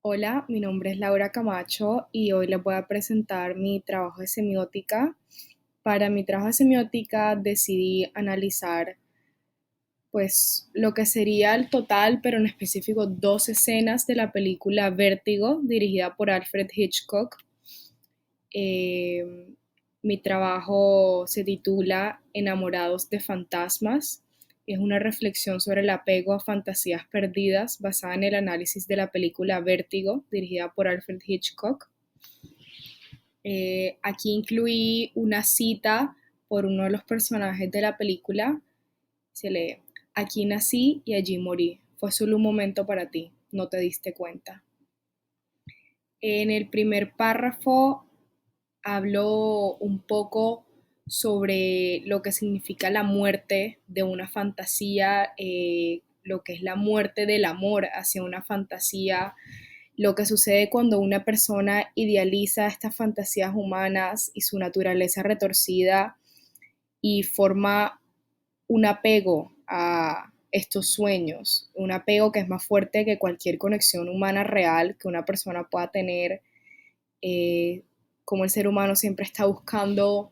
Hola, mi nombre es Laura Camacho y hoy les voy a presentar mi trabajo de semiótica. Para mi trabajo de semiótica decidí analizar lo que sería el total, pero en específico dos escenas de la película Vértigo, dirigida por Alfred Hitchcock. Eh, Mi trabajo se titula Enamorados de fantasmas. Es una reflexión sobre el apego a fantasías perdidas basada en el análisis de la película Vértigo, dirigida por Alfred Hitchcock. Aquí incluí una cita por uno de los personajes de la película. Se lee: aquí nací y allí morí. Fue solo un momento para ti, no te diste cuenta. En el primer párrafo hablo un poco sobre lo que significa la muerte de una fantasía, lo que es la muerte del amor hacia una fantasía, lo que sucede cuando una persona idealiza estas fantasías humanas y su naturaleza retorcida y forma un apego a estos sueños, un apego que es más fuerte que cualquier conexión humana real que una persona pueda tener. eh, como el ser humano siempre está buscando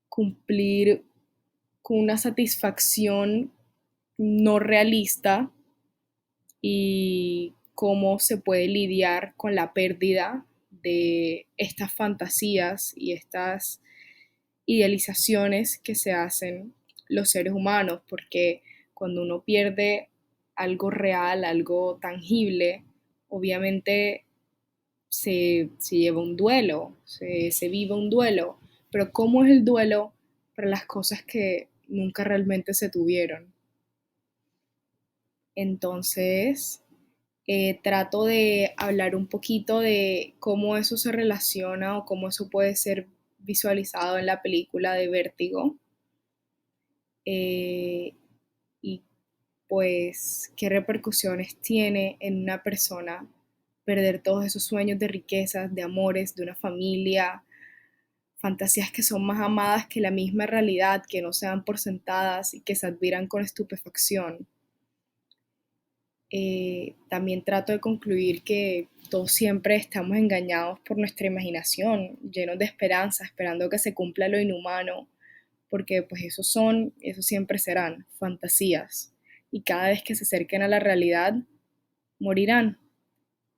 cumplir con una satisfacción no realista, y cómo se puede lidiar con la pérdida de estas fantasías y estas idealizaciones que se hacen los seres humanos, porque cuando uno pierde algo real, algo tangible, obviamente se lleva un duelo, se vive un duelo, pero ¿cómo es el duelo para las cosas que nunca realmente se tuvieron? Entonces, trato de hablar un poquito de cómo eso se relaciona o cómo eso puede ser visualizado en la película de Vértigo, eh, y pues qué repercusiones tiene en una persona perder todos esos sueños de riquezas, de amores, de una familia, fantasías que son más amadas que la misma realidad, que no se dan por sentadas y que se admiran con estupefacción. También trato de concluir que todos siempre estamos engañados por nuestra imaginación, llenos de esperanza, esperando que se cumpla lo inhumano, porque pues eso siempre serán fantasías, y cada vez que se acerquen a la realidad, morirán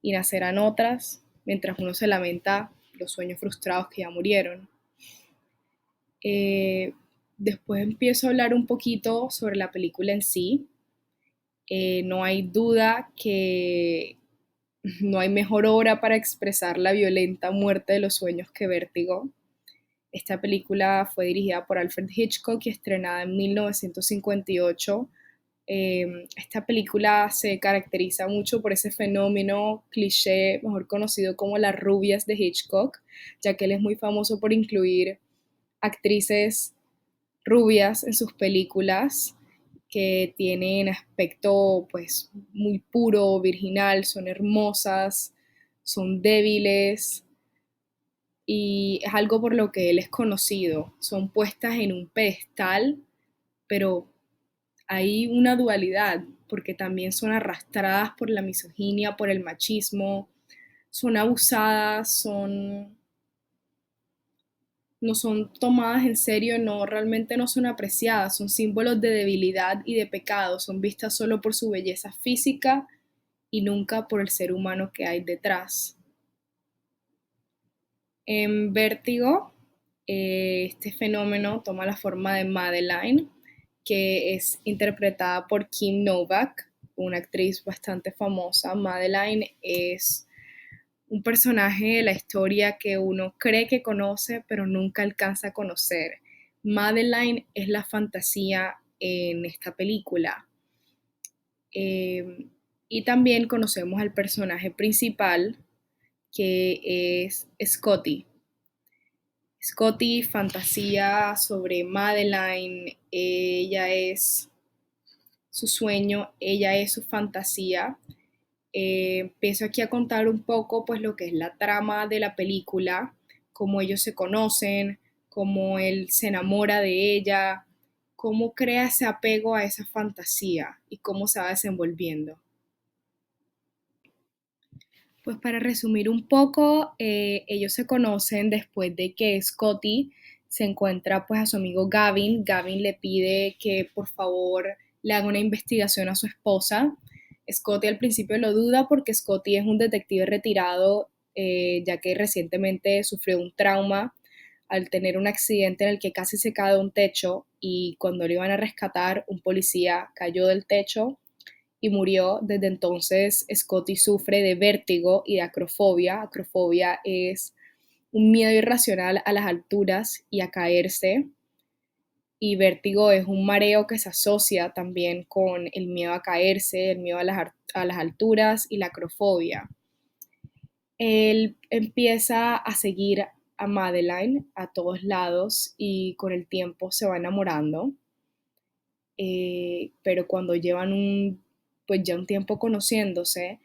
y nacerán otras, mientras uno se lamenta los sueños frustrados que ya murieron. Eh, Después empiezo a hablar un poquito sobre la película en sí. No hay duda que no hay mejor obra para expresar la violenta muerte de los sueños que Vértigo. Esta película fue dirigida por Alfred Hitchcock y estrenada en 1958. Esta película se caracteriza mucho por ese fenómeno cliché, mejor conocido como las rubias de Hitchcock, ya que él es muy famoso por incluir actrices rubias en sus películas que tienen aspecto pues muy puro, virginal, son hermosas, son débiles, y es algo por lo que él es conocido. Son puestas en un pedestal, pero hay una dualidad, porque también son arrastradas por la misoginia, por el machismo, son abusadas, no son tomadas en serio, no, realmente no son apreciadas, son símbolos de debilidad y de pecado, son vistas solo por su belleza física y nunca por el ser humano que hay detrás. En Vértigo, este fenómeno toma la forma de Madeline, que es interpretada por Kim Novak, una actriz bastante famosa. Madeline es un personaje de la historia que uno cree que conoce, pero nunca alcanza a conocer. Madeline es la fantasía en esta película. Eh, y también conocemos al personaje principal, que es Scotty. Scotty, fantasía sobre Madeline, ella es su sueño, ella es su fantasía. Empiezo aquí a contar un poco pues lo que es la trama de la película, cómo ellos se conocen, cómo él se enamora de ella, cómo crea ese apego a esa fantasía y cómo se va desenvolviendo. Pues para resumir un poco, ellos se conocen después de que Scotty se encuentra pues a su amigo Gavin. Gavin le pide que por favor le haga una investigación a su esposa. Scotty al principio lo duda porque Scotty es un detective retirado, ya que recientemente sufrió un trauma al tener un accidente en el que casi se cae de un techo y cuando lo iban a rescatar un policía cayó del techo y murió. Desde entonces, Scotty sufre de vértigo y de acrofobia. Acrofobia es un miedo irracional a las alturas y a caerse. Y vértigo es un mareo que se asocia también con el miedo a caerse, el miedo a las alturas y la acrofobia. Él empieza a seguir a Madeline a todos lados y con el tiempo se va enamorando. Pero cuando llevan pues ya un tiempo conociéndose,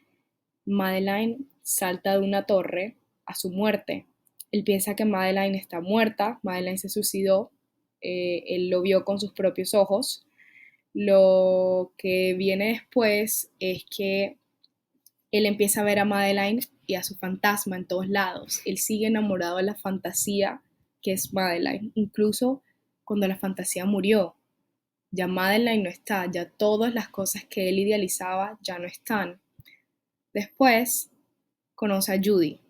Madeline salta de una torre a su muerte. Él piensa que Madeline está muerta, Madeline se suicidó, él lo vio con sus propios ojos. Lo que viene después es que él empieza a ver a Madeline y a su fantasma en todos lados. Él sigue enamorado de la fantasía que es Madeline, incluso cuando la fantasía murió. Ya Madeline no está, ya todas las cosas que él idealizaba ya no están. Después conoce a Judy.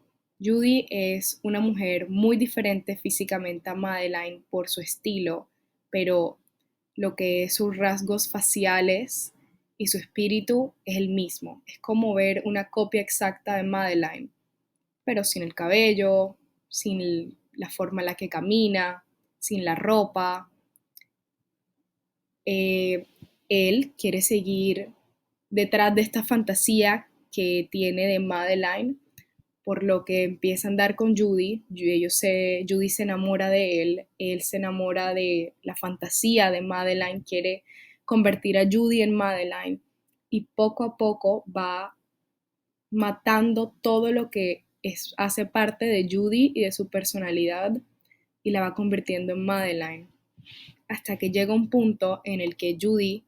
Judy es una mujer muy diferente físicamente a Madeline por su estilo, pero lo que es sus rasgos faciales y su espíritu es el mismo. Es como ver una copia exacta de Madeline, pero sin el cabello, sin la forma en la que camina, sin la ropa. Eh, Él quiere seguir detrás de esta fantasía que tiene de Madeline, por lo que empieza a andar con Judy. Judy se enamora de él se enamora de la fantasía de Madeline, quiere convertir a Judy en Madeline y poco a poco va matando todo lo que hace parte de Judy y de su personalidad y la va convirtiendo en Madeline hasta que llega un punto en el que Judy,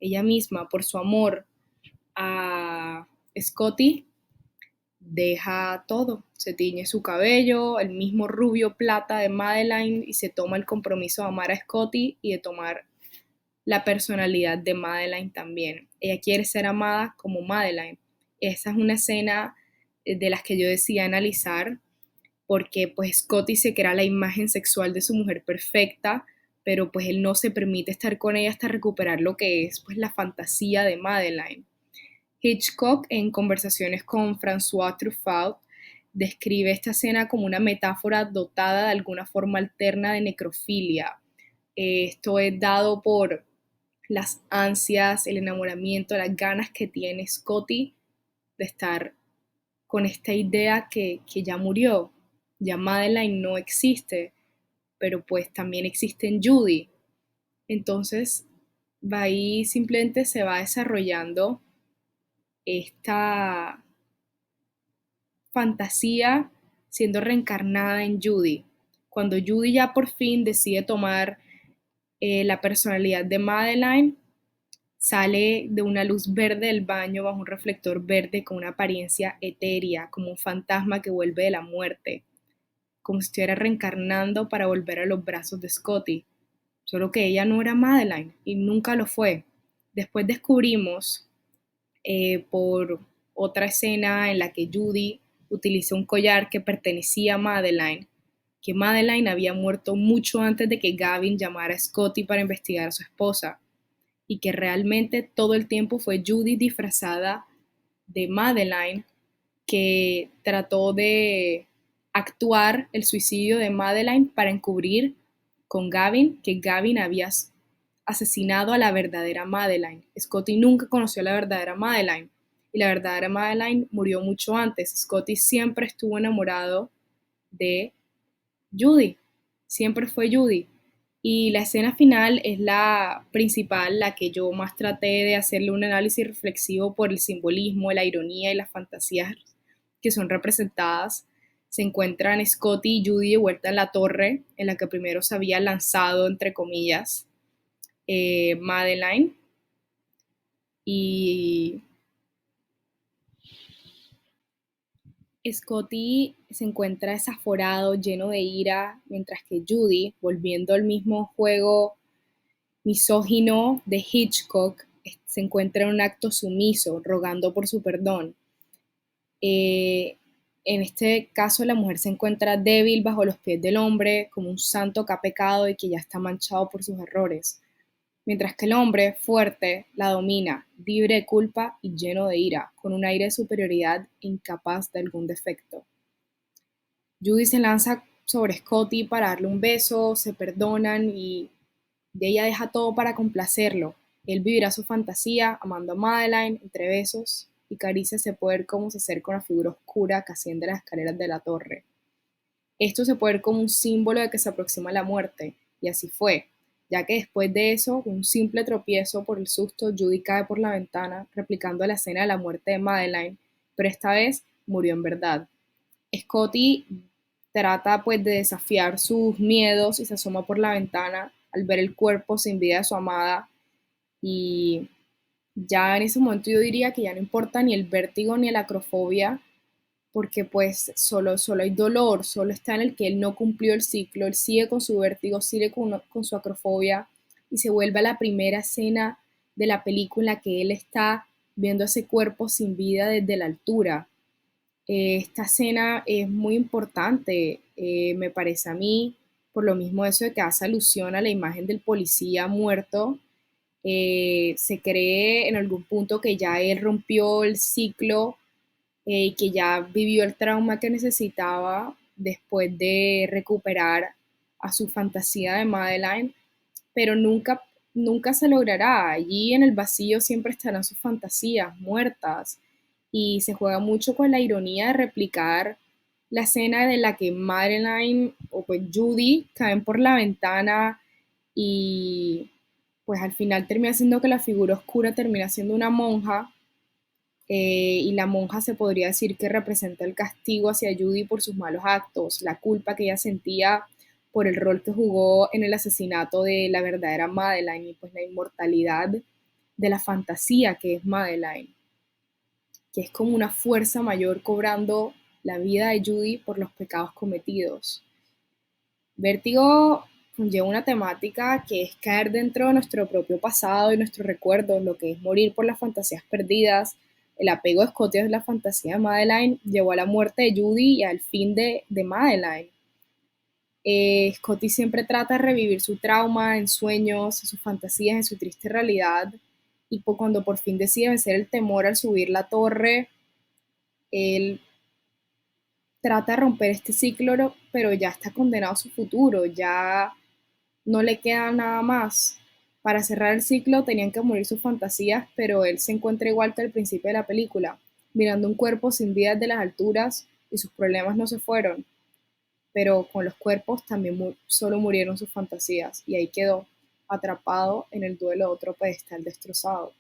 ella misma, por su amor a Scotty, deja todo, se tiñe su cabello, el mismo rubio plata de Madeline y se toma el compromiso de amar a Scotty y de tomar la personalidad de Madeline también. Ella quiere ser amada como Madeline. Esa es una escena de las que yo decía analizar porque pues Scotty se crea la imagen sexual de su mujer perfecta, pero pues él no se permite estar con ella hasta recuperar lo que es pues la fantasía de Madeline. Hitchcock, en conversaciones con François Truffaut, describe esta escena como una metáfora dotada de alguna forma alterna de necrofilia. Esto es dado por las ansias, el enamoramiento, las ganas que tiene Scotty de estar con esta idea que ya murió, ya Madeline no existe, pero pues también existe en Judy. Entonces, va ahí simplemente se va desarrollando esta fantasía siendo reencarnada en Judy. Cuando Judy ya por fin decide tomar la personalidad de Madeline, sale de una luz verde del baño bajo un reflector verde con una apariencia etérea, como un fantasma que vuelve de la muerte, como si estuviera reencarnando para volver a los brazos de Scotty. Solo que ella no era Madeline y nunca lo fue. Después descubrimos por otra escena en la que Judy utiliza un collar que pertenecía a Madeline, que Madeline había muerto mucho antes de que Gavin llamara a Scotty para investigar a su esposa y que realmente todo el tiempo fue Judy disfrazada de Madeline que trató de actuar el suicidio de Madeline para encubrir con Gavin que Gavin había asesinado a la verdadera Madeline. Scotty nunca conoció a la verdadera Madeline y la verdadera Madeline murió mucho antes. Scotty siempre estuvo enamorado de Judy, siempre fue Judy. Y la escena final es la principal, la que yo más traté de hacerle un análisis reflexivo por el simbolismo, la ironía y las fantasías que son representadas. Se encuentran Scotty y Judy de vuelta en la torre en la que primero se había lanzado, entre comillas, Madeline. Y Scotty se encuentra desaforado, lleno de ira, mientras que Judy, volviendo al mismo juego misógino de Hitchcock, se encuentra en un acto sumiso, rogando por su perdón. Eh, en este caso, la mujer se encuentra débil bajo los pies del hombre, como un santo que ha pecado y que ya está manchado por sus errores, mientras que el hombre, fuerte, la domina, libre de culpa y lleno de ira, con un aire de superioridad e incapaz de algún defecto. Judy se lanza sobre Scotty para darle un beso, se perdonan y de ella deja todo para complacerlo. Él vivirá su fantasía, amando a Madeline, entre besos y caricias se puede ver cómo se acerca una figura oscura que asciende las escaleras de la torre. Esto se puede ver como un símbolo de que se aproxima la muerte, y así fue, ya que después de eso, un simple tropiezo por el susto, Judy cae por la ventana, replicando la escena de la muerte de Madeline, pero esta vez murió en verdad. Scotty trata pues de desafiar sus miedos y se asoma por la ventana al ver el cuerpo sin vida de su amada y ya en ese momento yo diría que ya no importa ni el vértigo ni la acrofobia porque pues solo hay dolor, solo está en el que él no cumplió el ciclo, él sigue con su vértigo, sigue con su acrofobia y se vuelve a la primera escena de la película que él está viendo ese cuerpo sin vida desde la altura. Esta escena es muy importante, me parece a mí, por lo mismo eso de que hace alusión a la imagen del policía muerto. Se cree en algún punto que ya él rompió el ciclo y que ya vivió el trauma que necesitaba después de recuperar a su fantasía de Madeline, pero nunca se logrará. Allí en el vacío siempre estarán sus fantasías muertas y se juega mucho con la ironía de replicar la escena de la que Madeline o pues Judy caen por la ventana y pues al final termina siendo que la figura oscura termina siendo una monja y la monja se podría decir que representa el castigo hacia Judy por sus malos actos, la culpa que ella sentía por el rol que jugó en el asesinato de la verdadera Madeline y pues la inmortalidad de la fantasía que es Madeline, que es como una fuerza mayor cobrando la vida de Judy por los pecados cometidos. Vértigo conlleva una temática que es caer dentro de nuestro propio pasado y nuestros recuerdos, lo que es morir por las fantasías perdidas. El apego de Scotty a la fantasía de Madeline llevó a la muerte de Judy y al fin de Madeline. Scotty siempre trata de revivir su trauma en sueños, en sus fantasías, en su triste realidad. Y cuando por fin decide vencer el temor al subir la torre, él trata de romper este ciclo, pero ya está condenado a su futuro, ya no le queda nada más. Para cerrar el ciclo tenían que morir sus fantasías, pero él se encuentra igual que al principio de la película, mirando un cuerpo sin vida desde las alturas y sus problemas no se fueron, pero con los cuerpos también solo murieron sus fantasías y ahí quedó, atrapado en el duelo de otro pedestal destrozado.